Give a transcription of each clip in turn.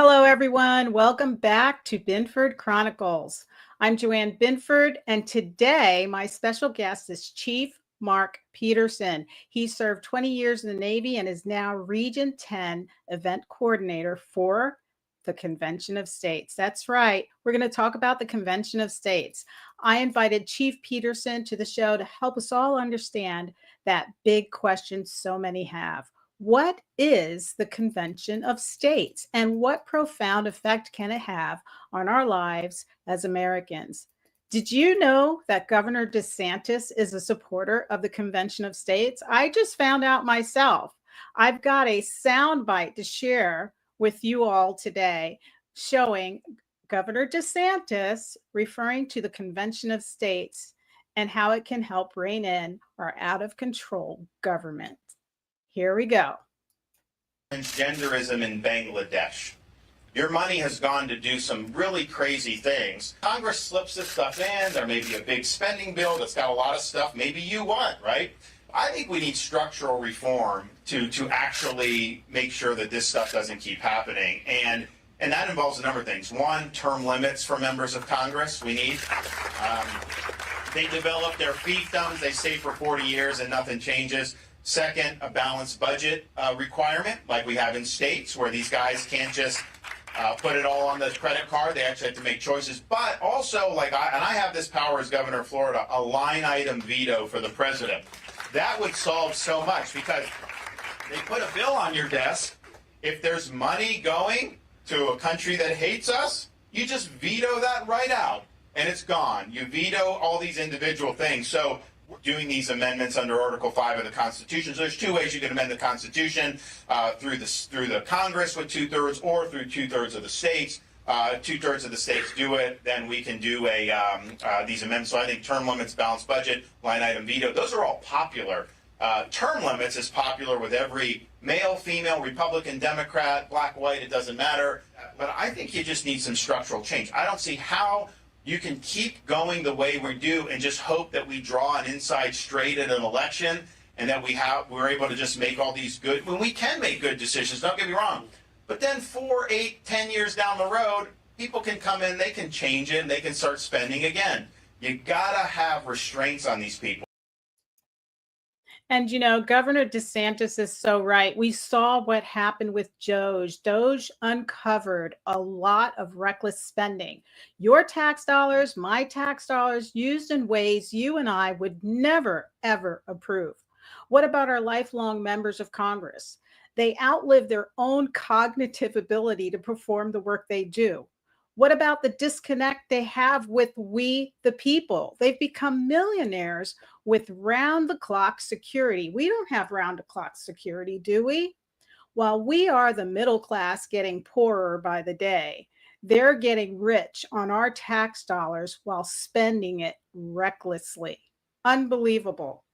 Hello, everyone. Welcome back to Binford Chronicles. I'm Joanne Binford, and today my special guest is Chief Mark Peterson. He served 20 years in the Navy and is now Region 10 event coordinator for the Convention of States. That's right. We're going to talk about the Convention of States. I invited Chief Peterson to the show to help us all understand that big question so many have. What is the Convention of States and what profound effect can it have on our lives as Americans? Did you know that Governor DeSantis is a supporter of the Convention of States? I just found out myself. I've got a soundbite to share with you all today showing Governor DeSantis referring to the Convention of States and how it can help rein in our out of control government. Here we go. Transgenderism in Bangladesh. Your money has gone to do some really crazy things. Congress slips this stuff in. There may be a big spending bill that's got a lot of stuff maybe you want, right? I think we need structural reform to actually make sure that this stuff doesn't keep happening. And that involves a number of things. One, term limits for members of Congress we need. They develop their fiefdoms. They stay for 40 years and nothing changes. Second, a balanced budget requirement like we have in states where these guys can't just put it all on the credit card. They actually have to make choices. But also, I have this power as governor of Florida, a line item veto for the president. That would solve so much because they put a bill on your desk. If there's money going to a country that hates us, you just veto that right out and it's gone. You veto all these individual things. So doing these amendments under Article 5 of the Constitution. So there's two ways you can amend the Constitution, through the Congress with 2/3 or through 2/3 of the states. 2/3 of the states do it, then we can do these amendments. So I think term limits, balanced budget, line item veto, those are all popular. Term limits is popular with every male, female, Republican, Democrat, black, white, it doesn't matter. But I think you just need some structural change. I don't see how you can keep going the way we do and just hope that we draw an inside straight at an election and that we're able to just make all these good, when we can make good decisions, don't get me wrong. But then 4, 8, 10 years down the road, people can come in, they can change it, and they can start spending again. You gotta have restraints on these people. And, Governor DeSantis is so right. We saw what happened with Doge. Doge uncovered a lot of reckless spending. Your tax dollars, my tax dollars, used in ways you and I would never, ever approve. What about our lifelong members of Congress? They outlive their own cognitive ability to perform the work they do. What about the disconnect they have with we, the people? They've become millionaires with round-the-clock security. We don't have round-the-clock security, do we? While we are the middle class getting poorer by the day, they're getting rich on our tax dollars while spending it recklessly. Unbelievable.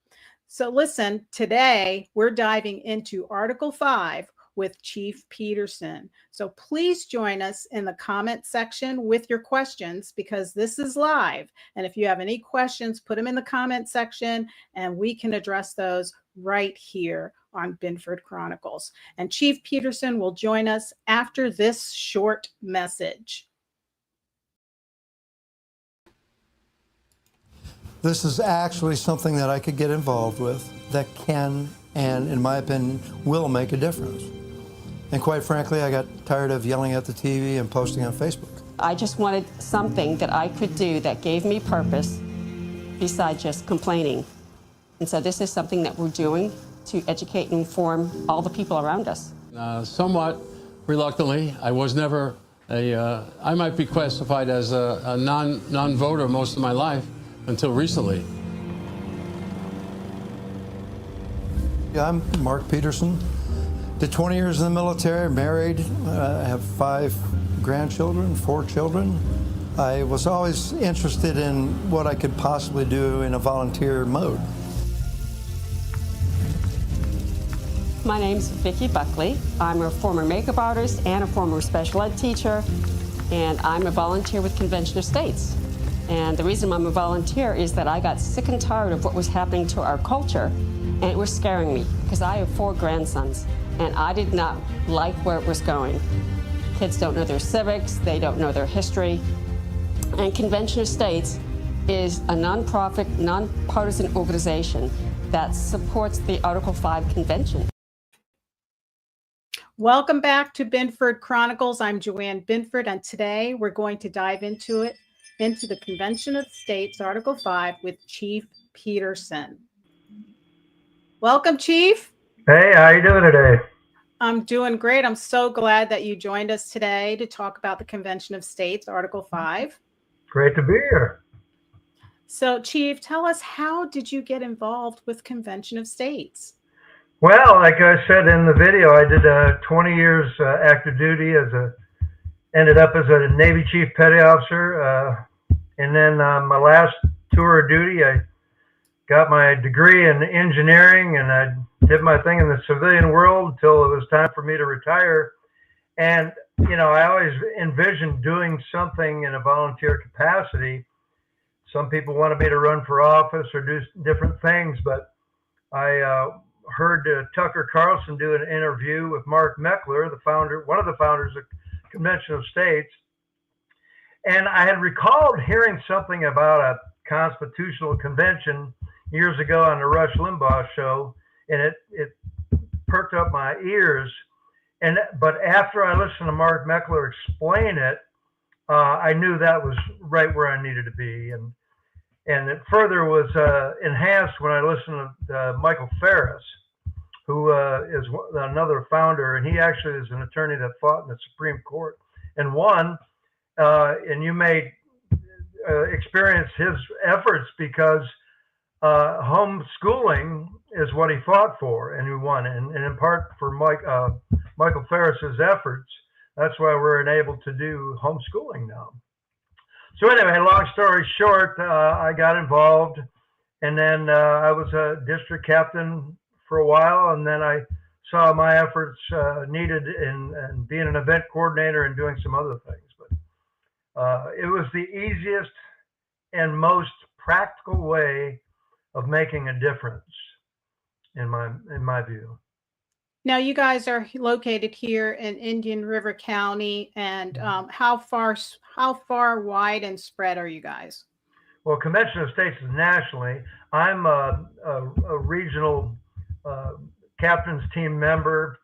So listen, today we're diving into Article 5 with Chief Peterson. So please join us in the comment section with your questions because this is live. And if you have any questions, put them in the comment section and we can address those right here on Binford Chronicles. And Chief Peterson will join us after this short message. This is actually something that I could get involved with that can, and in my opinion, will make a difference. And quite frankly, I got tired of yelling at the TV and posting on Facebook. I just wanted something that I could do that gave me purpose besides just complaining. And so this is something that we're doing to educate and inform all the people around us. Somewhat reluctantly, I was never I might be classified as a non-voter most of my life until recently. Yeah, I'm Mark Peterson. Did 20 years in the military, married, I have 5 grandchildren, 4 children. I was always interested in what I could possibly do in a volunteer mode. My name's Vicki Buckley. I'm a former makeup artist and a former special ed teacher, and I'm a volunteer with Convention of States. And the reason I'm a volunteer is that I got sick and tired of what was happening to our culture, and it was scaring me because I have 4 grandsons, and I did not like where it was going. Kids don't know their civics, they don't know their history. And Convention of States is a nonprofit, nonpartisan organization that supports the Article 5 Convention. Welcome back to Binford Chronicles. I'm Joanne Binford, and today we're going to dive into the Convention of States, Article 5, with Chief Peterson. Welcome, Chief. Hey, how you doing today? I'm doing great. I'm so glad that you joined us today to talk about the Convention of States, Article 5. Great to be here. So, Chief, tell us, how did you get involved with Convention of States? Well, like I said in the video, I did 20 years active duty ended up as a Navy Chief Petty Officer. And then my last tour of duty, I got my degree in engineering, and I did my thing in the civilian world until it was time for me to retire. And, you know, I always envisioned doing something in a volunteer capacity. Some people wanted me to run for office or do different things, but I heard Tucker Carlson do an interview with Mark Meckler, one of the founders of Convention of States. And I had recalled hearing something about a constitutional convention years ago on the Rush Limbaugh show, and it perked up my ears. But after I listened to Mark Meckler explain it, I knew that was right where I needed to be. And it further was enhanced when I listened to Michael Ferris, who is another founder, and he actually is an attorney that fought in the Supreme Court and won. And you may experience his efforts because homeschooling is what he fought for, and he won. And in part for Michael Ferris's efforts, that's why we're enabled to do homeschooling now. So anyway, long story short, I got involved, and then I was a district captain for a while, and then I saw my efforts needed in being an event coordinator and doing some other things. But it was the easiest and most practical way of making a difference, in my view. Now, you guys are located here in Indian River County, and how far wide and spread are you guys? Well, Convention of States is nationally. I'm a regional captain's team member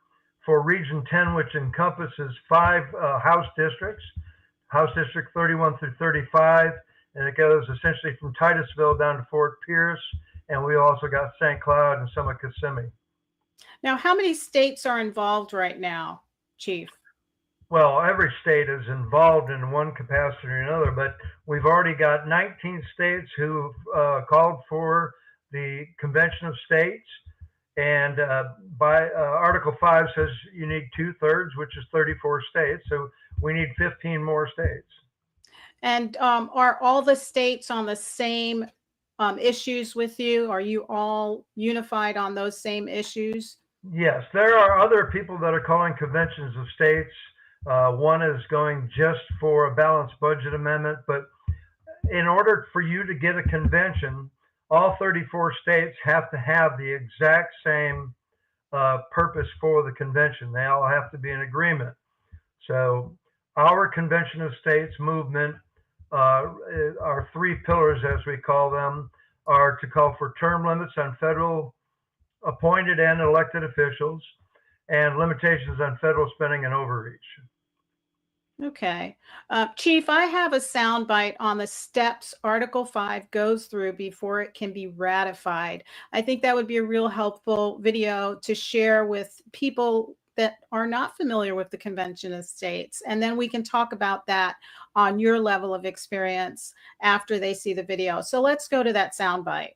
for Region 10, which encompasses 5 House districts, House District 31 through 35, and it goes essentially from Titusville down to Fort Pierce, and we also got St. Cloud and some of Kissimmee. Now, how many states are involved right now, Chief? Well, every state is involved in one capacity or another, but we've already got 19 states who've called for the Convention of States, and by Article 5 says you need 2/3, which is 34 states, so we need 15 more states. And are all the states on the same issues with you? Are you all unified on those same issues? Yes, there are other people that are calling conventions of states. One is going just for a balanced budget amendment, but in order for you to get a convention, all 34 states have to have the exact same purpose for the convention. They all have to be in agreement. So our Convention of States movement, our 3 pillars, as we call them, are to call for term limits on federal appointed and elected officials, and limitations on federal spending and overreach. Okay. Chief, I have a soundbite on the steps Article 5 goes through before it can be ratified. I think that would be a real helpful video to share with people that are not familiar with the Convention of States. And then we can talk about that on your level of experience after they see the video. So let's go to that soundbite.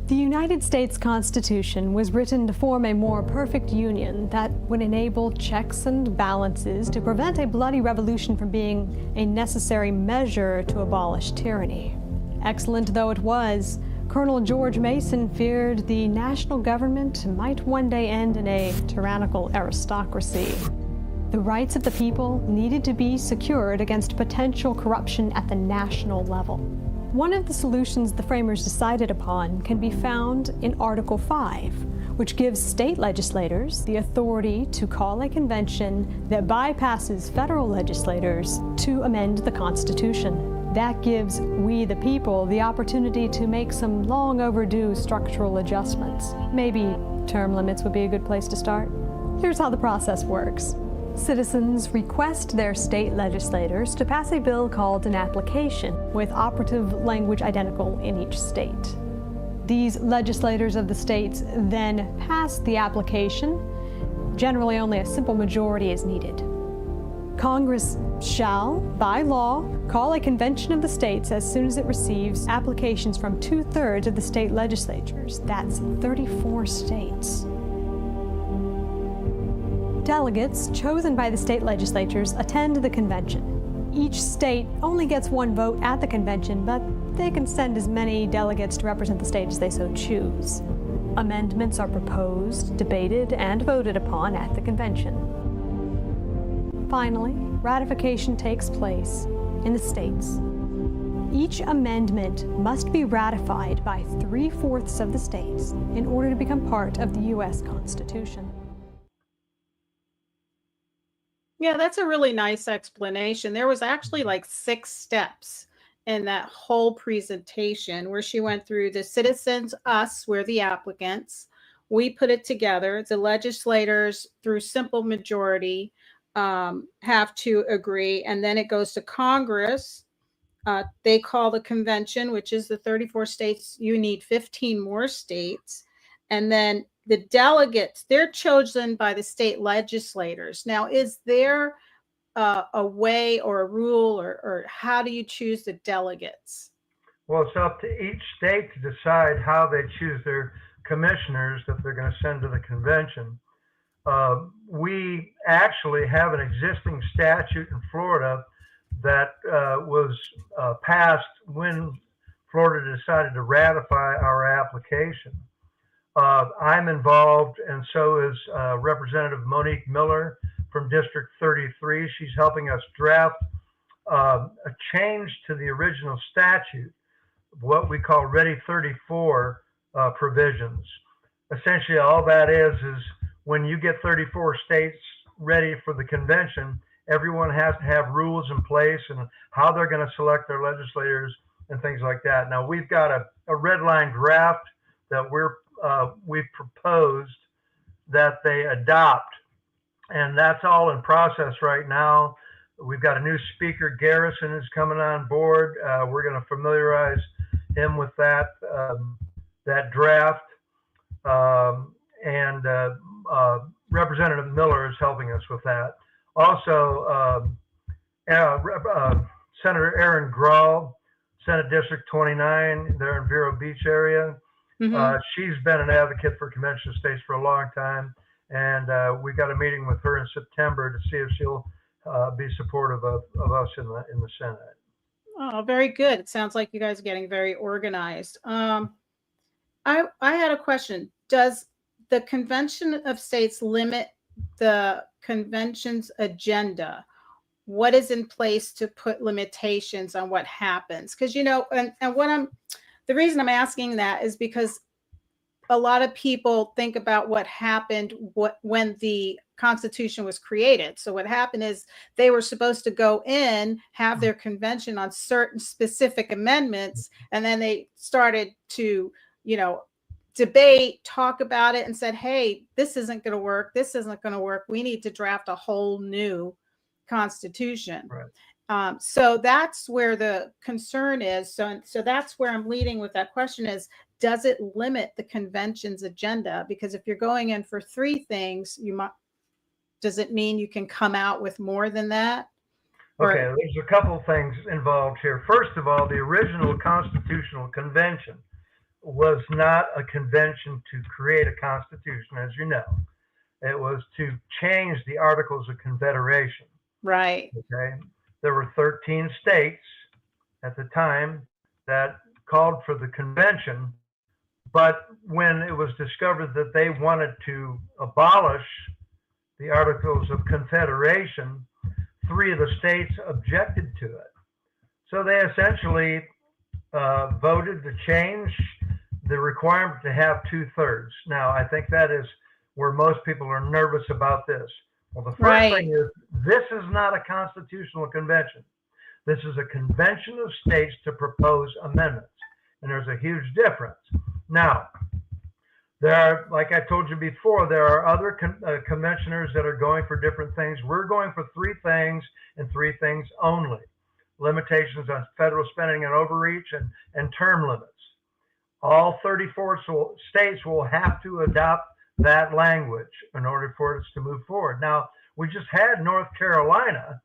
The United States Constitution was written to form a more perfect union that would enable checks and balances to prevent a bloody revolution from being a necessary measure to abolish tyranny. Excellent though it was, Colonel George Mason feared the national government might one day end in a tyrannical aristocracy. The rights of the people needed to be secured against potential corruption at the national level. One of the solutions the framers decided upon can be found in Article 5, which gives state legislators the authority to call a convention that bypasses federal legislators to amend the Constitution. That gives we the people the opportunity to make some long overdue structural adjustments. Maybe term limits would be a good place to start. Here's how the process works. Citizens request their state legislators to pass a bill called an application, with operative language identical in each state. These legislators of the states then pass the application. Generally, only a simple majority is needed. Congress shall, by law, call a convention of the states as soon as it receives applications from 2/3 of the state legislatures. That's 34 states. Delegates chosen by the state legislatures attend the convention. Each state only gets one vote at the convention, but they can send as many delegates to represent the state as they so choose. Amendments are proposed, debated, and voted upon at the convention. Finally, ratification takes place in the states. Each amendment must be ratified by 3/4 of the states in order to become part of the U.S. Constitution. Yeah, that's a really nice explanation. There was actually like 6 steps in that whole presentation where she went through the citizens, us, we're the applicants. We put it together. The legislators, through simple majority, have to agree. And then it goes to Congress. They call the convention, which is the 34 states. You need 15 more states. And then the delegates, they're chosen by the state legislators. Now, is there a way or a rule, or how do you choose the delegates? Well, it's up to each state to decide how they choose their commissioners that they're going to send to the convention. We actually have an existing statute in Florida that was passed when Florida decided to ratify our application. I'm involved, and so is Representative Monique Miller from District 33. She's helping us draft a change to the original statute, what we call Ready 34 provisions. Essentially, all that is when you get 34 states ready for the convention, everyone has to have rules in place and how they're going to select their legislators and things like that. Now, we've got a red line draft that we've proposed that they adopt, and that's all in process right now. We've got a new speaker, Garrison, is coming on board. We're going to familiarize him with that draft, and Representative Miller is helping us with that. Also, Senator Aaron Grawl, Senate District 29, there in Vero Beach area. She's been an advocate for convention of states for a long time, and we got a meeting with her in September to see if she'll be supportive of us in the Senate. Oh, very good. It sounds like you guys are getting very organized. I had a question. Does the Convention of States limit the convention's agenda? What is in place to put limitations on what happens? Because, you know, and the reason I'm asking that is because a lot of people think about what happened when the Constitution was created. So what happened is they were supposed to go in, have their convention on certain specific amendments, and then they started to, you know, debate, talk about it, and said, hey, this isn't going to work. This isn't going to work. We need to draft a whole new Constitution. Right. So that's where the concern is. So that's where I'm leading with that question is, does it limit the convention's agenda? Because if you're going in for 3 things, does it mean you can come out with more than that? Okay, there's a couple things involved here. First of all, the original Constitutional Convention was not a convention to create a constitution, as you know. It was to change the Articles of Confederation. Right. Okay. There were 13 states at the time that called for the convention, but when it was discovered that they wanted to abolish the Articles of Confederation, 3 of the states objected to it. So they essentially voted to change the requirement to have 2/3. Now, I think that is where most people are nervous about this. Well, the first thing is, this is not a constitutional convention. This is a convention of states to propose amendments, and there's a huge difference. Now, there are, like I told you before, there are other conventioners that are going for different things. We're going for 3 things and 3 things only: limitations on federal spending and overreach, and term limits. All 34 states will have to adopt that language in order for us to move forward. Now, we just had North Carolina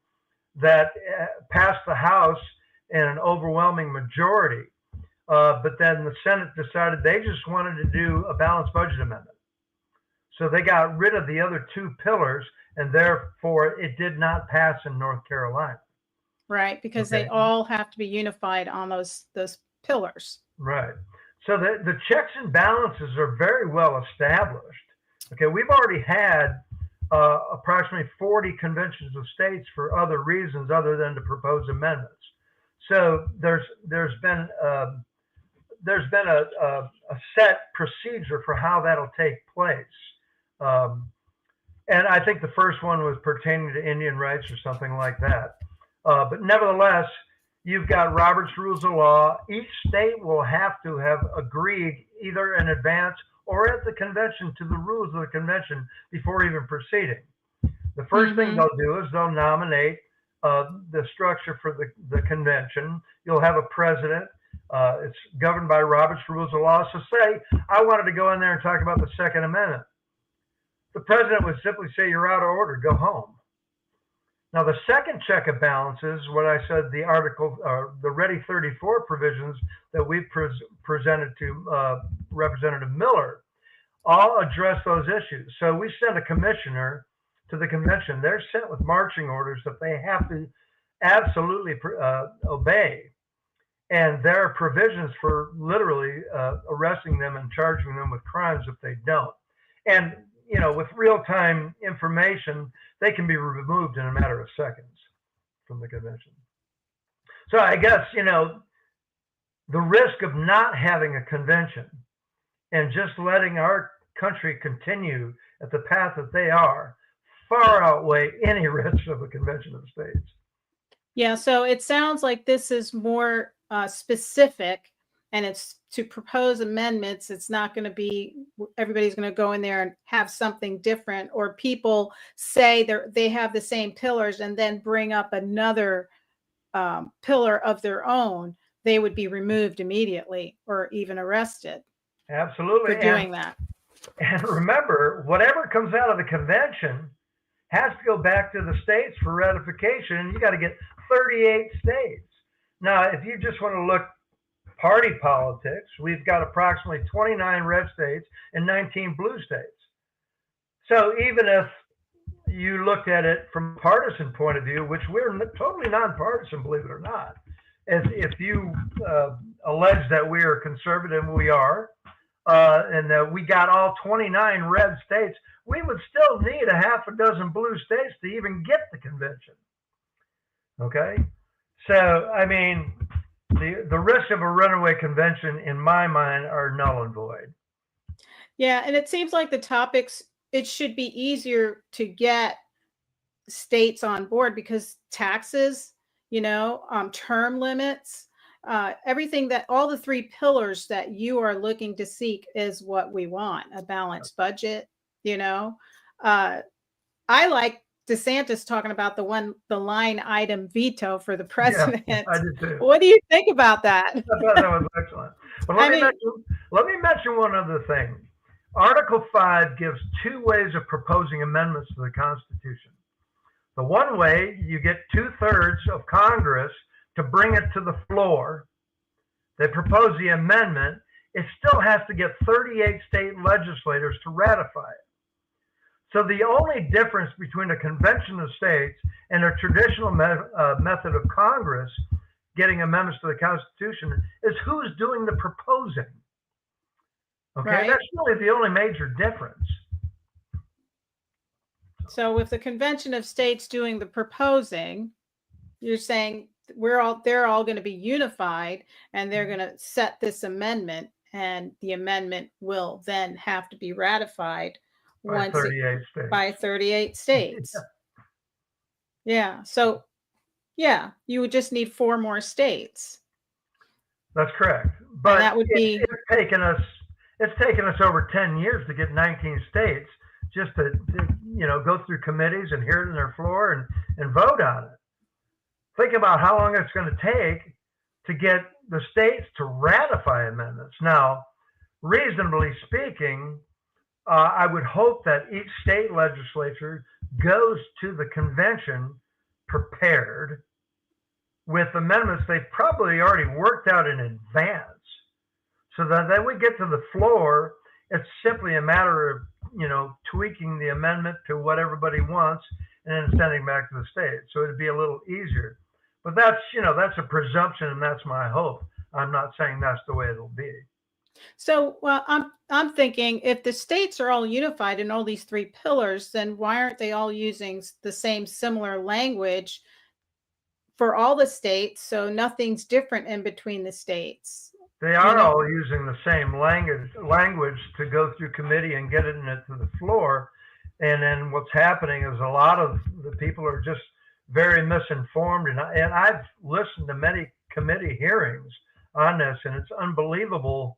that passed the House in an overwhelming majority, but then the Senate decided they just wanted to do a balanced budget amendment. So they got rid of the other 2 pillars, and therefore it did not pass in North Carolina. Right, because they all have to be unified on those pillars. Right. So the checks and balances are very well established. Okay, we've already had approximately 40 conventions of states for other reasons other than to propose amendments. So there's been a set procedure for how that'll take place. And I think the first one was pertaining to Indian rights or something like that. But nevertheless, you've got Robert's Rules of Law. Each state will have to have agreed either in advance or at the convention to the rules of the convention before even proceeding. The first thing they'll do is they'll nominate the structure for the convention. You'll have a president. It's governed by Robert's Rules of Law. So say I wanted to go in there and talk about the Second Amendment. The president would simply say, "You're out of order, go home." Now, the second check and balances, what I said, the article, the Ready 34 provisions that we presented to Representative Miller, all address those issues. So we send a commissioner to the convention. They're sent with marching orders that they have to absolutely obey. And there are provisions for literally arresting them and charging them with crimes if they don't. And, you know, with real-time information, they can be removed in a matter of seconds from the convention. So I guess, you know, the risk of not having a convention and just letting our country continue at the path that they are far outweigh any risk of a convention of states. Yeah, so it sounds like this is more specific, and it's to propose amendments. It's not going to be everybody's going to go in there and have something different, or people say they have the same pillars and then bring up another pillar of their own. They would be removed immediately or even arrested. Absolutely. For doing that. And remember, whatever comes out of the convention has to go back to the states for ratification, and you got to get 38 states. Now, if you just want to look party politics, we've got approximately 29 red states and 19 blue states. So even if you looked at it from a partisan point of view, which we're totally nonpartisan, believe it or not, if you allege that we are conservative, we are, and that we got all 29 red states, we would still need a half a dozen blue states to even get the convention. Okay? So, I mean, the risk of a runaway convention, in my mind, are null and void. Yeah, and it seems like the topics, it should be easier to get states on board because taxes, you know, term limits, everything that all the 3 pillars that you are looking to seek is what we want: a balanced budget. You know, I like DeSantis talking about the line item veto for the president. Yeah, I did too. What do you think about that? I thought that was excellent. But let me mention one other thing. Article 5 gives 2 ways of proposing amendments to the Constitution. The one way, you get 2/3 of Congress to bring it to the floor. They propose the amendment. It still has to get 38 state legislators to ratify it. So the only difference between a convention of states and a traditional method of Congress getting amendments to the Constitution is who's doing the proposing. Okay, right. That's really the only major difference. So with the convention of states doing the proposing, you're saying they're all going to be unified and they're going to set this amendment, and the amendment will then have to be ratified By 38 states. by 38 states. Yeah. So, yeah, you would just need 4 more states. That's correct. But that would be it's taken us over 10 years to get 19 states just to go through committees and hear it on their floor and vote on it. Think about how long it's going to take to get the states to ratify amendments. Now, reasonably speaking, I would hope that each state legislature goes to the convention prepared with amendments they've probably already worked out in advance, so that then we get to the floor, it's simply a matter of tweaking the amendment to what everybody wants and then sending back to the state. So it'd be a little easier. But that's a presumption, and that's my hope. I'm not saying that's the way it'll be. So, well, I'm thinking if the states are all unified in all these 3 pillars, then why aren't they all using the same similar language for all the states, so nothing's different in between the states? They are all using the same language to go through committee and get it to the floor. And then what's happening is a lot of the people are just very misinformed. And I've listened to many committee hearings on this, and it's unbelievable.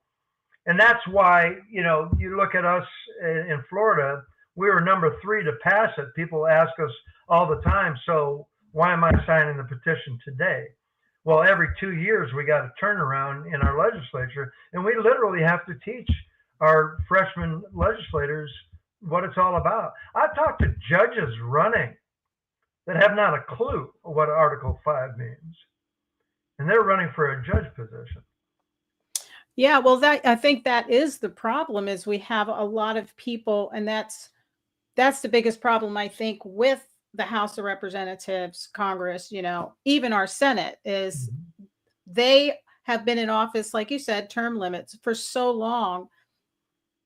And that's why, you look at us in Florida, we were number 3 to pass it. People ask us all the time, so why am I signing the petition today? Well, every 2 years, we got a turnaround in our legislature, and we literally have to teach our freshman legislators what it's all about. I've talked to judges running that have not a clue what Article 5 means, and they're running for a judge position. Yeah, well, I think that is the problem, is we have a lot of people, and that's the biggest problem, I think, with the House of Representatives, Congress, even our Senate, is they have been in office, like you said, term limits for so long,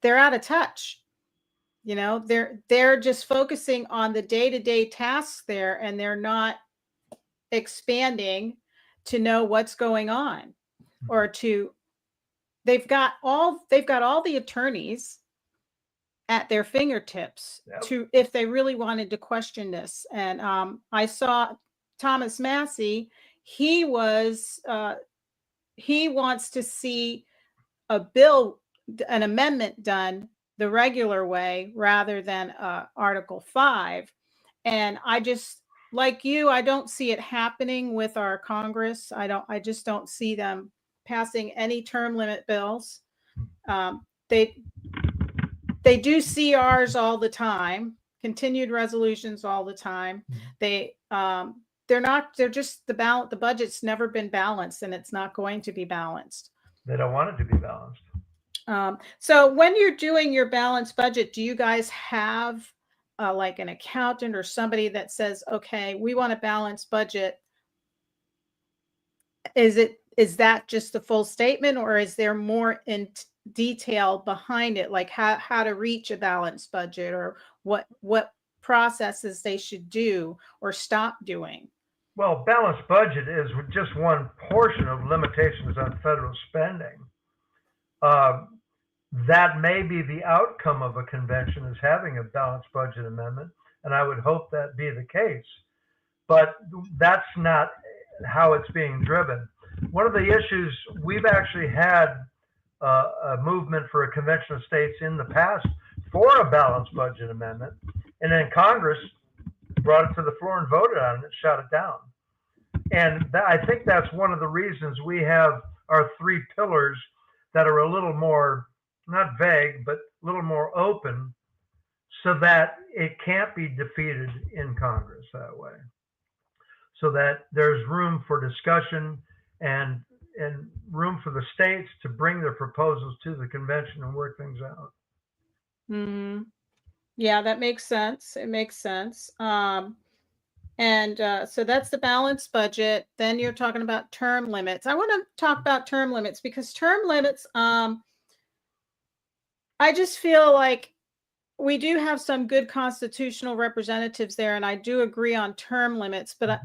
they're out of touch. They're just focusing on the day-to-day tasks there, and they're not expanding to know what's going on, or they've got all the attorneys at their fingertips if they really wanted to question this. And I saw Thomas Massey. He wants to see an amendment done the regular way rather than Article 5. And I just, like you, I don't see it happening with our Congress. I just don't see them passing any term limit bills. They do CRs all the time, continued resolutions all the time. They're just the budget's never been balanced, and it's not going to be balanced. They don't want it to be balanced. So when you're doing your balanced budget, do you guys have like an accountant or somebody that says, okay, we want a balanced budget? Is that just the full statement, or is there more in detail behind it, like how to reach a balanced budget, or what processes they should do or stop doing? Well, balanced budget is just one portion of limitations on federal spending. That may be the outcome of a convention, is having a balanced budget amendment, and I would hope that be the case. But that's not how it's being driven. One of the issues, we've actually had a movement for a convention of states in the past for a balanced budget amendment, and then Congress brought it to the floor and voted on it and shut it down. And I think that's one of the reasons we have our 3 pillars that are a little more, not vague, but a little more open, so that it can't be defeated in Congress that way. So that there's room for discussion and room for the states to bring their proposals to the convention and work things out. Mm-hmm. Yeah, that makes sense. It makes sense. So that's the balanced budget. Then you're talking about term limits. I want to talk about term limits, because term limits, I just feel like we do have some good constitutional representatives there, and I do agree on term limits, but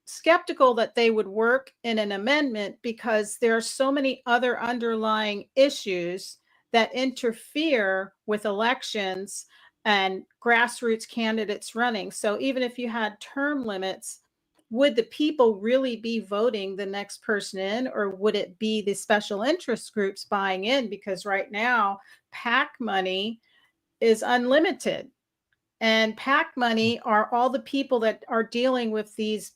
skeptical that they would work in an amendment because there are so many other underlying issues that interfere with elections and grassroots candidates running. So even if you had term limits, would the people really be voting the next person in, or would it be the special interest groups buying in? Because right now, PAC money is unlimited. And PAC money are all the people that are dealing with these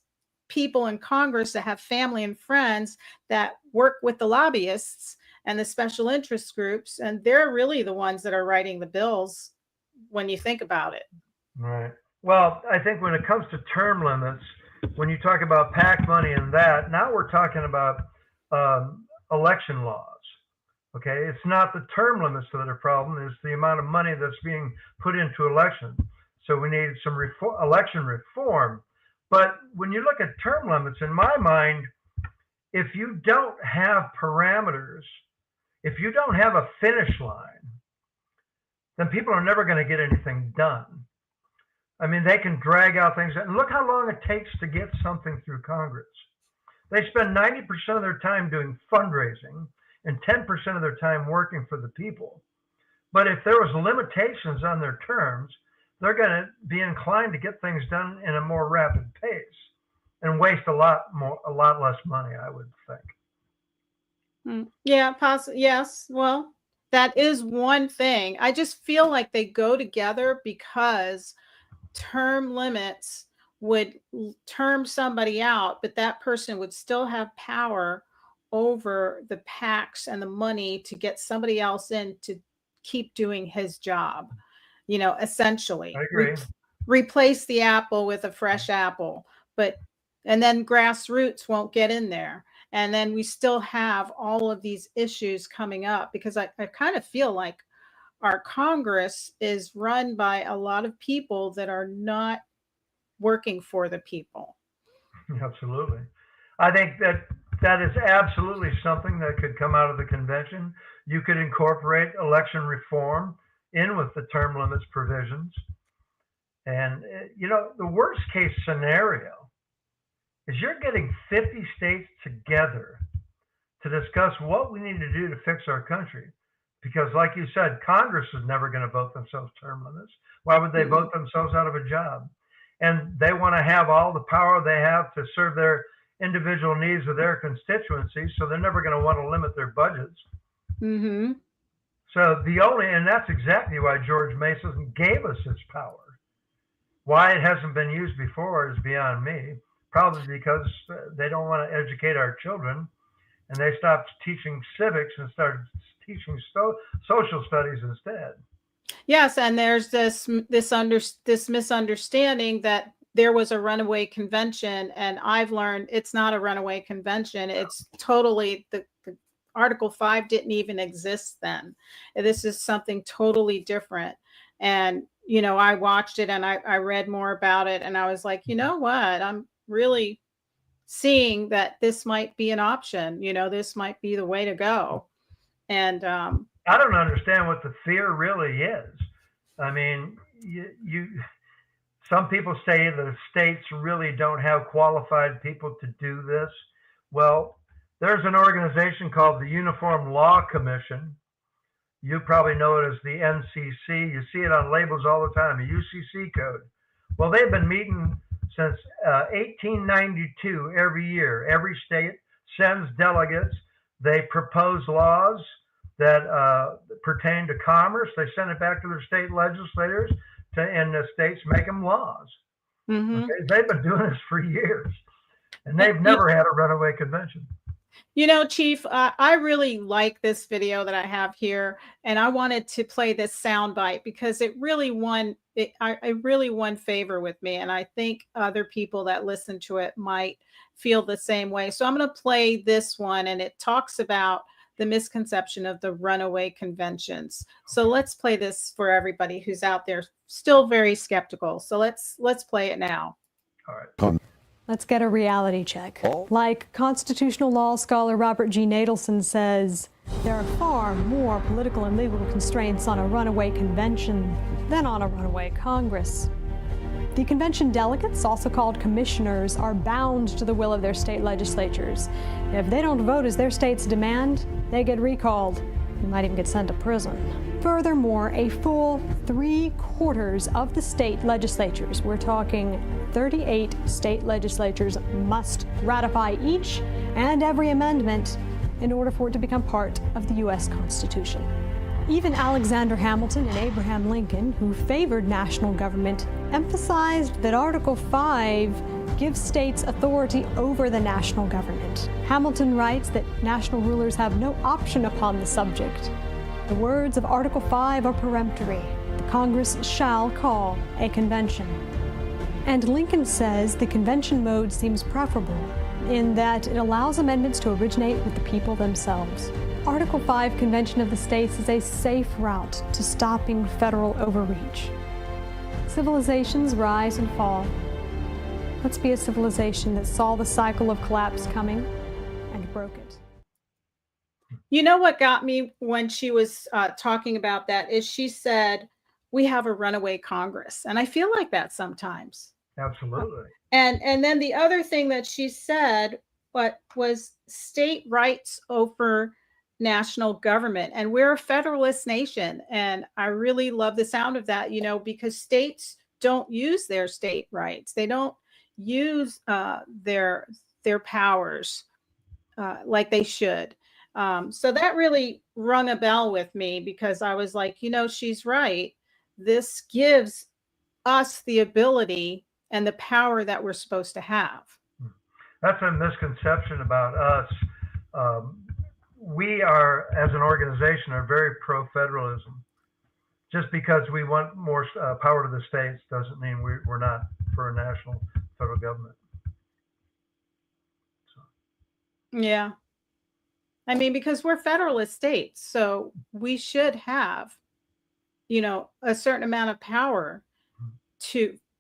people in Congress that have family and friends that work with the lobbyists and the special interest groups. And they're really the ones that are writing the bills when you think about it. Right. Well, I think when it comes to term limits, when you talk about PAC money and that, now we're talking about election laws. Okay, it's not the term limits that are a problem, it's the amount of money that's being put into elections. So we need some election reform. But when you look at term limits, in my mind, if you don't have parameters, if you don't have a finish line, then people are never going to get anything done. I mean, they can drag out things. And look how long it takes to get something through Congress. They spend 90% of their time doing fundraising and 10% of their time working for the people. But if there was limitations on their terms, they're going to be inclined to get things done in a more rapid pace and waste a lot less money, I would think. Yeah, possibly. Yes. Well, that is one thing. I just feel like they go together because term limits would term somebody out, but that person would still have power over the PACs and the money to get somebody else in to keep doing his job, essentially. I agree. Replace the apple with a fresh apple, and then grassroots won't get in there. And then we still have all of these issues coming up because I kind of feel like our Congress is run by a lot of people that are not working for the people. Absolutely. I think that is absolutely something that could come out of the convention. You could incorporate election reform in with the term limits provisions. And, the worst case scenario is you're getting 50 states together to discuss what we need to do to fix our country. Because like you said, Congress is never going to vote themselves term limits. Why would they vote themselves out of a job? And they want to have all the power they have to serve their individual needs of their constituencies. So they're never going to want to limit their budgets. Mm-hmm. So and that's exactly why George Mason gave us this power. Why it hasn't been used before is beyond me. Probably because they don't want to educate our children, and they stopped teaching civics and started teaching social studies instead. Yes, and there's this misunderstanding that there was a runaway convention, and I've learned it's not a runaway convention. It's totally the Article 5 didn't even exist then. This is something totally different. And I watched it and I read more about it, and I was like, you know what? I'm really seeing that this might be an option. This might be the way to go. And I don't understand what the fear really is. I mean, some people say the states really don't have qualified people to do this. Well, there's an organization called the Uniform Law Commission. You probably know it as the NCC. You see it on labels all the time, a UCC code. Well, they've been meeting since 1892 every year. Every state sends delegates. They propose laws that pertain to commerce. They send it back to their state legislators, and the states make them laws. Mm-hmm. Okay? They've been doing this for years, and they've never had a runaway convention. Chief, I really like this video that I have here, and I wanted to play this soundbite because it really won favor with me, and I think other people that listen to it might feel the same way. So I'm going to play this one, and it talks about the misconception of the runaway conventions. So let's play this for everybody who's out there still very skeptical. So let's play it now. All right. Let's get a reality check. Like constitutional law scholar Robert G. Nadelson says, there are far more political and legal constraints on a runaway convention than on a runaway Congress. The convention delegates, also called commissioners, are bound to the will of their state legislatures. If they don't vote as their states demand, they get recalled. They might even get sent to prison. Furthermore, a full 3/4 of the state legislatures, we're talking 38 state legislatures, must ratify each and every amendment in order for it to become part of the U.S. Constitution. Even Alexander Hamilton and Abraham Lincoln, who favored national government, emphasized that Article 5 gives states authority over the national government. Hamilton writes that national rulers have no option upon the subject. The words of Article 5 are peremptory. The Congress shall call a convention. And Lincoln says the convention mode seems preferable in that it allows amendments to originate with the people themselves. Article 5 Convention of the States is a safe route to stopping federal overreach. Civilizations rise and fall. Let's be a civilization that saw the cycle of collapse coming and broke it. You know what got me when she was talking about that is she said, we have a runaway Congress. And I feel like that sometimes. Absolutely. And then the other thing that she said was state rights over national government. And we're a federalist nation. And I really love the sound of that, because states don't use their state rights. They don't use their powers like they should. So that really rung a bell with me because I was like, she's right. This gives us the ability and the power that we're supposed to have. That's a misconception about us. We are, as an organization, are very pro-federalism. Just because we want more power to the states doesn't mean we're not for a national federal government. So. Yeah. I mean, because we're federalist states, so we should have, a certain amount of power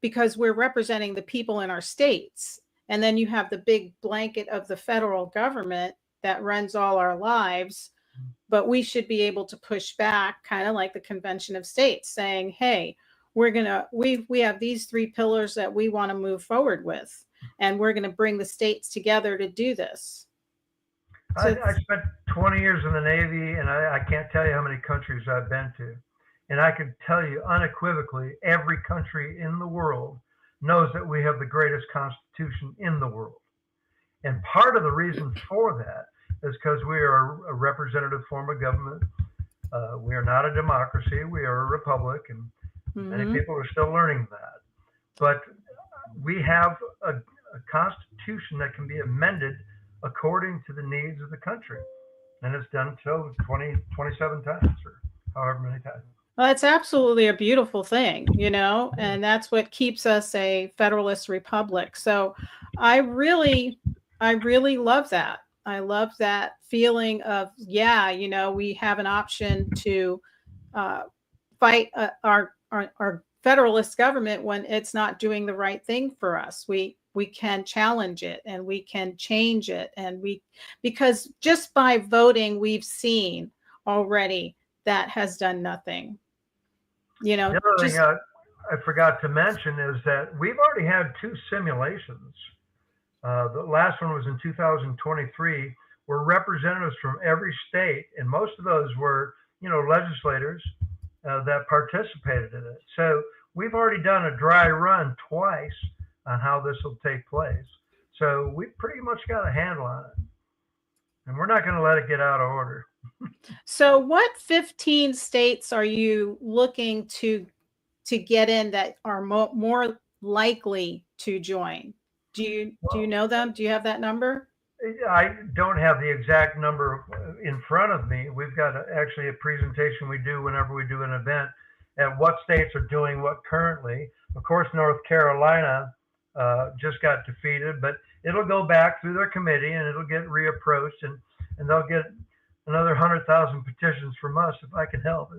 because we're representing the people in our states. And then you have the big blanket of the federal government that runs all our lives, but we should be able to push back, kind of like the Convention of States, saying, hey, we have these 3 pillars that we want to move forward with, and we're going to bring the states together to do this. So I spent 20 years in the Navy, and I can't tell you how many countries I've been to. And I can tell you unequivocally, every country in the world knows that we have the greatest constitution in the world. And part of the reason for that is because we are a representative form of government. We are not a democracy. We are a republic, and many people are still learning that. But we have a constitution that can be amended according to the needs of the country. And it's done so 27 times or however many times. Well, it's absolutely a beautiful thing, and that's what keeps us a federalist republic. So I really love that. I love that feeling of, we have an option to fight our federalist government when it's not doing the right thing for us. We can challenge it and we can change it. Because just by voting, we've seen already that has done nothing. The other thing I forgot to mention is that we've already had 2 simulations. The last one was in 2023, where representatives from every state, and most of those were, legislators that participated in it. So we've already done a dry run twice on how this will take place. So we've pretty much got a handle on it. And we're not going to let it get out of order. So what 15 states are you looking to get in that are more likely to join? Do you know them? Do you have that number? I don't have the exact number in front of me. We've got actually a presentation we do whenever we do an event at what states are doing what currently. Of course, North Carolina just got defeated, but it'll go back through their committee and it'll get reapproached, and they'll get another 100,000 petitions from us if I can help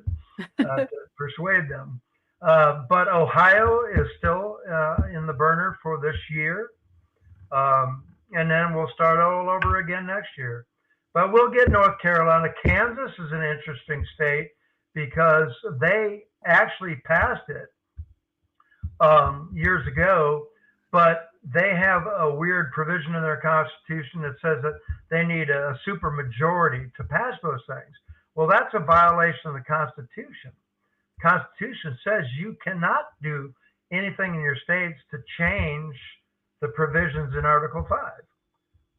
it to persuade them. But Ohio is still in the burner for this year. And then we'll start all over again next year. But we'll get North Carolina. Kansas is an interesting state because they actually passed it years ago, but they have a weird provision in their constitution that says that they need a supermajority to pass those things. Well, that's a violation of the Constitution. The Constitution says you cannot do anything in your states to change the provisions in Article 5.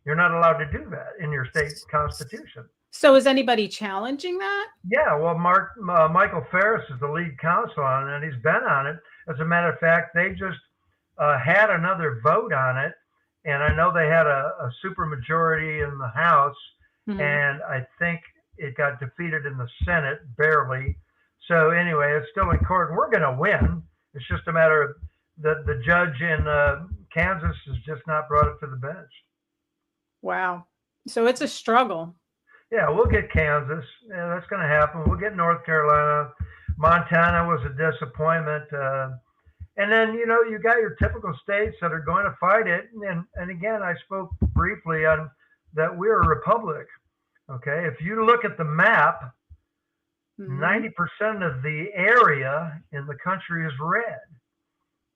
You're not allowed to do that in your state constitution. So is anybody challenging that? Yeah, well, Michael Ferris is the lead counsel on it, and he's been on it. As a matter of fact, they just had another vote on it, and I know they had a supermajority in the House, and I think it got defeated in the Senate, barely. So anyway, it's still in court. We're going to win. It's just a matter of the judge in Kansas has just not brought it to the bench. Wow. So it's a struggle. Yeah, we'll get Kansas. Yeah, that's going to happen. We'll get North Carolina. Montana was a disappointment. And then, you know, you got your typical states that are going to fight it. And again, I spoke briefly on that we're a republic. Okay. If you look at the map, 90% of the area in the country is red.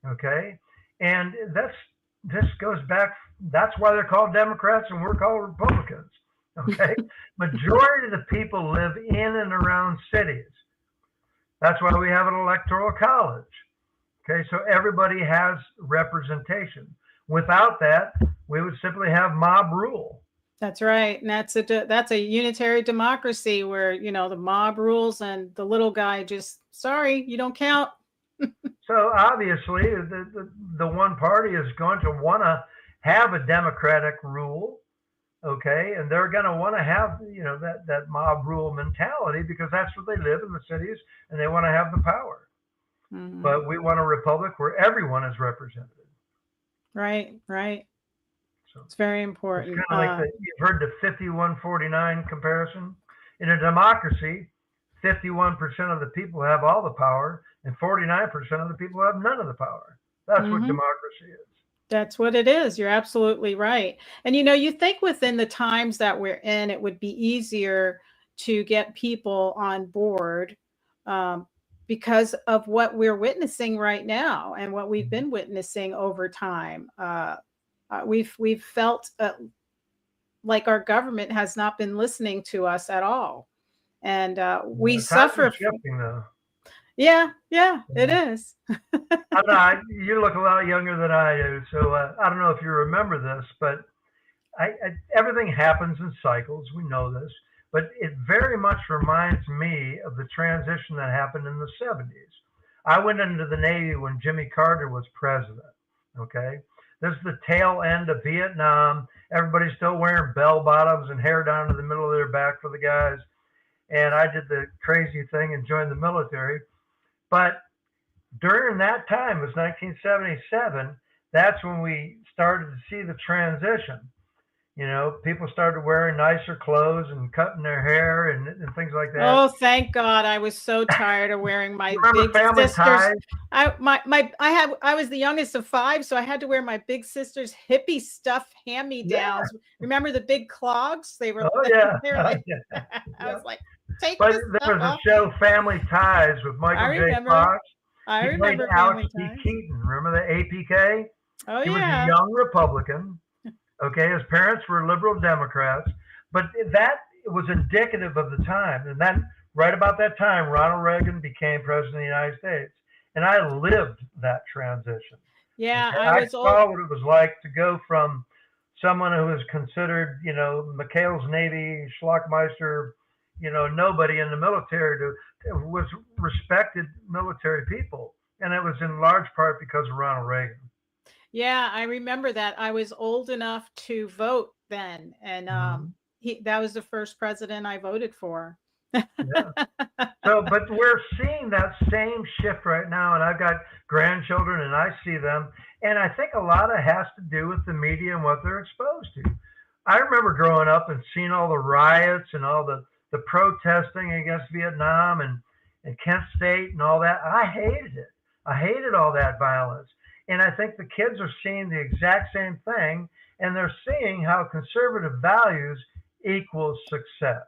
Okay. And this goes back. That's why they're called Democrats and we're called Republicans. Okay. Majority of the people live in and around cities. That's why we have an electoral college. Okay. So everybody has representation. Without that, we would simply have mob rule. That's right. And that's a unitary democracy where, you know, the mob rules and the little guy just, sorry, you don't count. So obviously the one party is going to want to have a democratic rule. Okay. And they're going to want to have, you know, that mob rule mentality because that's where they live in the cities and they want to have the power. But we want a republic where everyone is represented. Right. Right. So it's very important. It's kind of like you've heard the 51-49 comparison. In a democracy, 51% of the people have all the power and 49% of the people have none of the power. That's what democracy is. That's what it is. You're absolutely right. And, you know, you think within the times that we're in, it would be easier to get people on board because of what we're witnessing right now and what we've been witnessing over time. We've felt like our government has not been listening to us at all. And we suffer. Shifting, though. Yeah, it is. You look a lot younger than I do, so I don't know if you remember this, but everything happens in cycles. We know this, but it very much reminds me of the transition that happened in the 70s. I went into the Navy when Jimmy Carter was president, okay? This is the tail end of Vietnam. Everybody's still wearing bell bottoms and hair down to the middle of their back for the guys. And I did the crazy thing and joined the military. But during that time, it was 1977, that's when we started to see the transition. You know, people started wearing nicer clothes and cutting their hair and things like that. Oh, thank God. I was so tired of wearing my big sisters. Ties? I was the youngest of 5, so I had to wear my big sister's hippie stuff hand-me-downs. Yeah. Remember the big clogs? They were they were like, I was like, take this stuff there was off. A show, Family Ties, with Michael J. Fox. I remember Alex Family P. Ties. Keaton. Remember the APK? Oh, he was a young Republican. Okay, his parents were liberal Democrats, but that was indicative of the time. And then right about that time, Ronald Reagan became president of the United States. And I lived that transition. Yeah, okay? I saw what it was like to go from someone who was considered, you know, McHale's Navy, Schlockmeister, you know, nobody in the military to was respected military people. And it was in large part because of Ronald Reagan. Yeah, I remember that. I was old enough to vote then. And that was the first president I voted for. Yeah. So, but we're seeing that same shift right now. And I've got grandchildren and I see them. And I think a lot of it has to do with the media and what they're exposed to. I remember growing up and seeing all the riots and all the protesting against Vietnam and Kent State and all that. I hated it. I hated all that violence. And I think the kids are seeing the exact same thing, and they're seeing how conservative values equals success.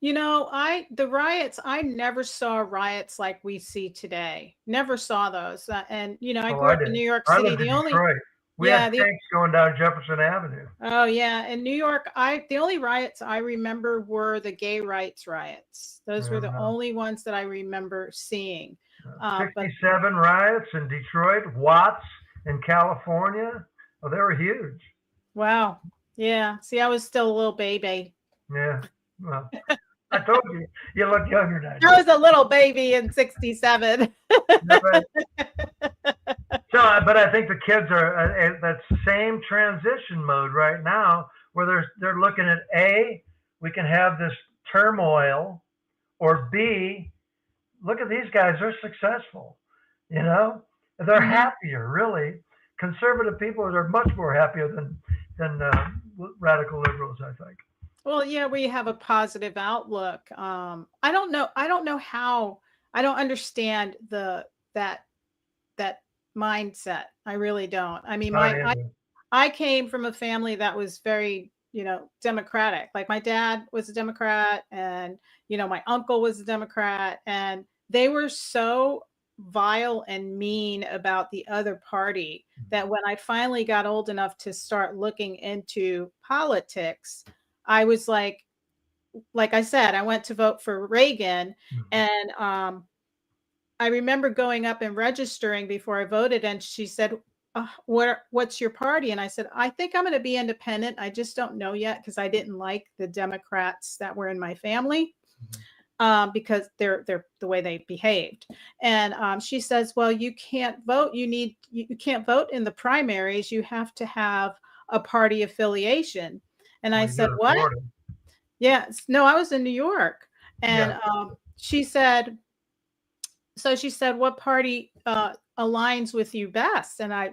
The riots, I never saw riots like we see today. Never saw those. And I Oh, grew I up in did. New York I City. lived in Detroit. We had Yeah, tanks going down Jefferson Avenue. oh yeah, in New York, the only riots I remember were the gay rights riots. Those were the No. only ones that I remember seeing. But 67 riots in Detroit, Watts in California. Oh, they were huge. wow, yeah. See, I was still a little baby. Yeah. Well, I told you, you look younger than I was a little baby in '67. Right. So, but I think the kids are at that same transition mode right now, where they're looking at A, we can have this turmoil, or B, look at these guys, they're successful. They're happier. Really, conservative people are much more happier than radical liberals, I think. Well, yeah, we have a positive outlook. I don't know how. I don't understand that mindset. I really don't. I mean, I came from a family that was very, democratic. Like my dad was a Democrat, and my uncle was a Democrat, and they were so vile and mean about the other party that when I finally got old enough to start looking into politics, I was like I said, I went to vote for Reagan, and I remember going up and registering before I voted, and she said, what's your party? And I said, I think I'm going to be independent. I just don't know yet, because I didn't like the Democrats that were in my family, because they're the way they behaved. And she says, well, you can't vote. You can't vote in the primaries. You have to have a party affiliation. And I said, what? Florida. Yes. No, I was in New York. And she said, what party aligns with you best? And I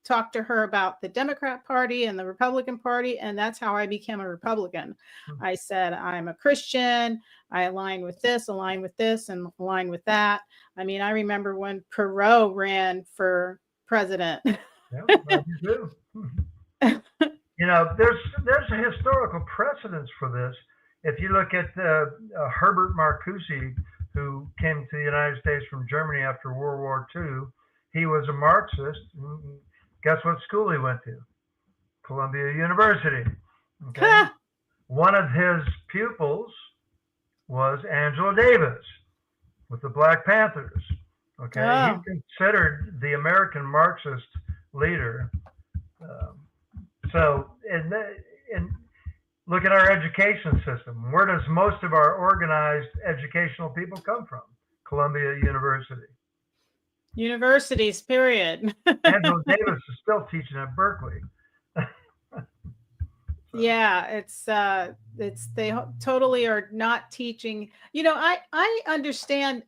talked to her about the Democrat Party and the Republican Party, and that's how I became a Republican. I said, I'm a Christian. I align with this, and align with that. I mean, I remember when Perot ran for president. Yeah, I do. There's a historical precedence for this. If you look at Herbert Marcuse, who came to the United States from Germany after World War II, he was a Marxist. Guess what school he went to? Columbia University. Okay. One of his pupils was Angela Davis with the Black Panthers. Okay. He's considered the American Marxist leader. And look at our education system. Where does most of our organized educational people come from? Columbia University. Universities, period. Angela Davis is still teaching at Berkeley. Yeah, it's they totally are not teaching. I understand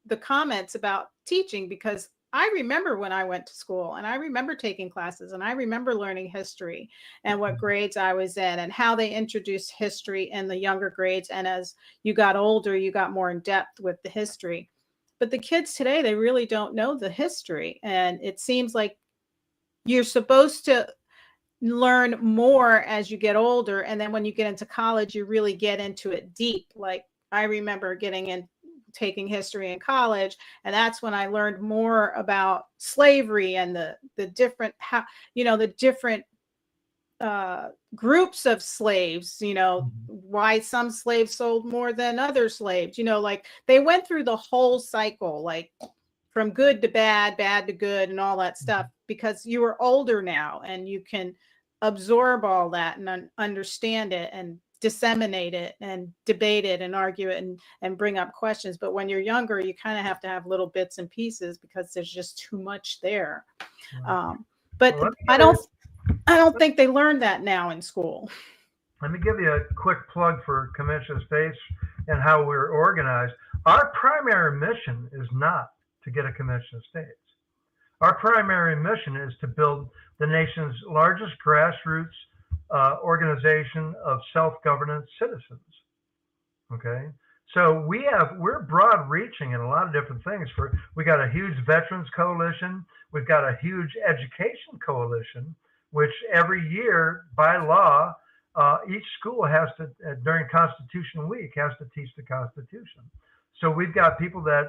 the comments about teaching, because I remember when I went to school, and I remember taking classes, and I remember learning history and what grades I was in, and how they introduced history in the younger grades. And as you got older, you got more in depth with the history. But the kids today, they really don't know the history. And it seems like you're supposed to learn more as you get older. And then when you get into college, you really get into it deep. Like I remember taking history in college, and that's when I learned more about slavery and the different groups of slaves, why some slaves sold more than other slaves, like they went through the whole cycle, like from good to bad, bad to good, and all that stuff, because you are older now and you can absorb all that and understand it and disseminate it and debate it and argue it and bring up questions. But when you're younger, you kind of have to have little bits and pieces, because there's just too much there. But I don't think they learn that now in school. Let me give you a quick plug for Convention of States and how we're organized. Our primary mission is not to get a Convention of States. Our primary mission is to build the nation's largest grassroots organization of self-governance citizens. Okay, so we're broad-reaching in a lot of different things. We got a huge veterans coalition. We've got a huge education coalition, which every year by law each school has to, during Constitution Week, has to teach the Constitution. So we've got people that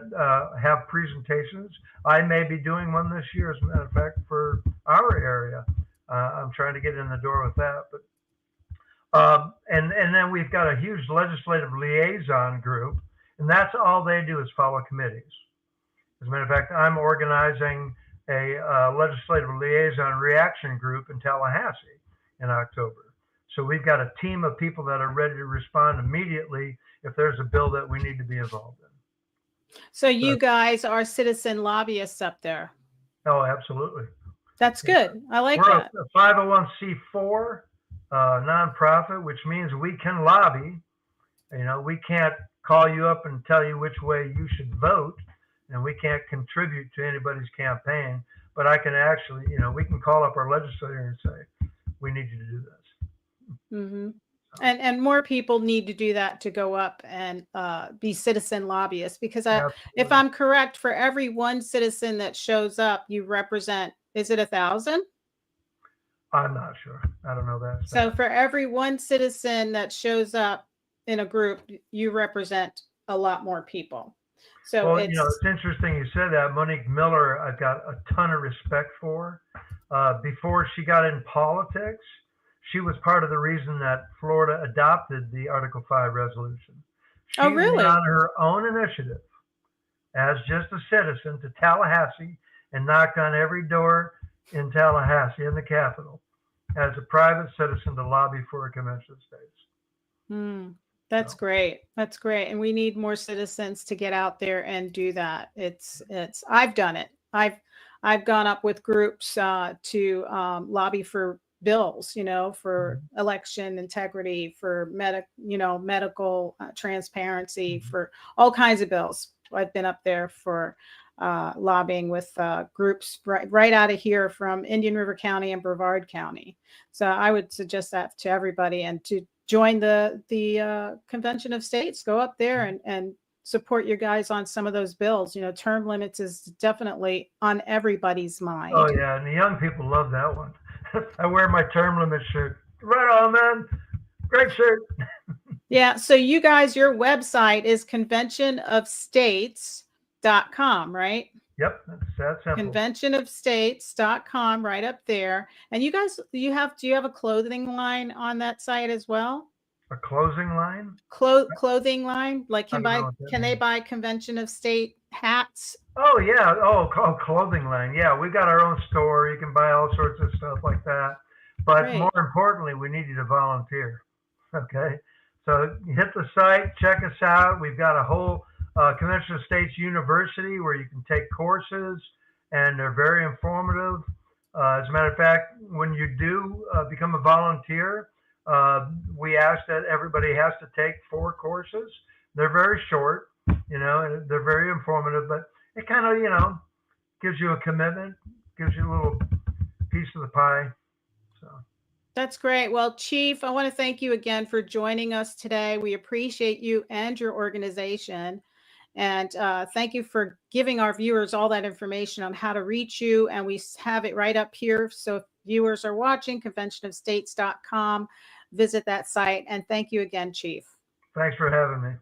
have presentations. I may be doing one this year, as a matter of fact, for our area. I'm trying to get in the door with that. But and then we've got a huge legislative liaison group, and that's all they do is follow committees. As a matter of fact, I'm organizing a legislative liaison reaction group in Tallahassee in October. So we've got a team of people that are ready to respond immediately if there's a bill that we need to be involved in. So you guys are citizen lobbyists up there. Oh, absolutely. That's good. I like We're that. a 501c4 nonprofit, which means we can lobby. You know, we can't call you up and tell you which way you should vote, and we can't contribute to anybody's campaign. But I can actually, you know, we can call up our legislator and say, we need you to do this. Mm-hmm. And more people need to do that, to go up and be citizen lobbyists, because if I'm correct, for every one citizen that shows up, you represent, is it 1,000? I'm not sure. I don't know that. So for every one citizen that shows up in a group, you represent a lot more people. So well, you know, it's interesting you said that. Monique Miller, I've got a ton of respect for. Before she got in politics, she was part of the reason that Florida adopted the Article 5 resolution. She really? went on her own initiative as just a citizen to Tallahassee and knocked on every door in Tallahassee, in the Capitol, as a private citizen to lobby for a convention of states. That's great. That's great. And we need more citizens to get out there and do that. I've done it. I've gone up with groups to lobby for bills, you know, for election integrity, for medical transparency, for all kinds of bills. I've been up there for lobbying with groups right out of here from Indian River County and Brevard County. So I would suggest that to everybody, and to join the Convention of States. Go up there and support your guys on some of those bills. You know, term limits is definitely on everybody's mind. Oh yeah, and the young people love that one. I wear my term limit shirt. Right on, man. Great shirt. Yeah. So you guys, your website is conventionofstates.com, right? Yep, that's simple. Conventionofstates.com, right up there. And you guys, do you have a clothing line on that site as well? A clothing line? Clothing line? Like can they buy Convention of State hats? Oh yeah. Oh, clothing line. Yeah, we've got our own store. You can buy all sorts of stuff like that. But more importantly, we need you to volunteer. Okay. So hit the site, check us out. We've got a whole Convention of States University where you can take courses, and they're very informative. As a matter of fact, when you do become a volunteer, we ask that everybody has to take 4 courses. They're very short, you know, and they're very informative, but it kind of, you know, gives you a commitment, gives you a little piece of the pie. So. That's great. Well, Chief, I want to thank you again for joining us today. We appreciate you and your organization. And thank you for giving our viewers all that information on how to reach you. And we have it right up here. So if viewers are watching, conventionofstates.com, visit that site. And thank you again, Chief. Thanks for having me.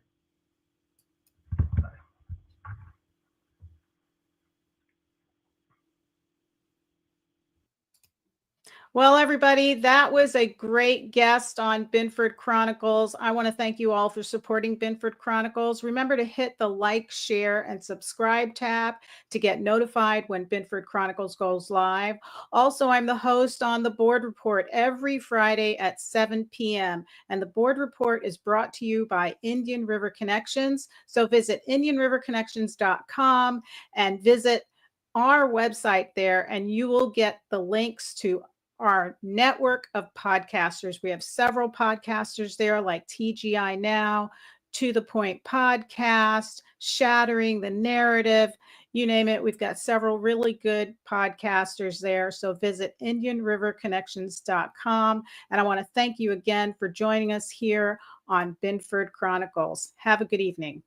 Well, everybody, that was a great guest on Binford Chronicles. I want to thank you all for supporting Binford Chronicles. Remember to hit the like, share, and subscribe tab to get notified when Binford Chronicles goes live. Also, I'm the host on The Board Report every Friday at 7 p.m. And The Board Report is brought to you by Indian River Connections. So visit IndianRiverConnections.com and visit our website there, and you will get the links to our network of podcasters. We have several podcasters there, like TGI Now, To the Point Podcast, Shattering the Narrative, you name it. We've got several really good podcasters there. So visit IndianRiverConnections.com. And I want to thank you again for joining us here on Binford Chronicles. Have a good evening.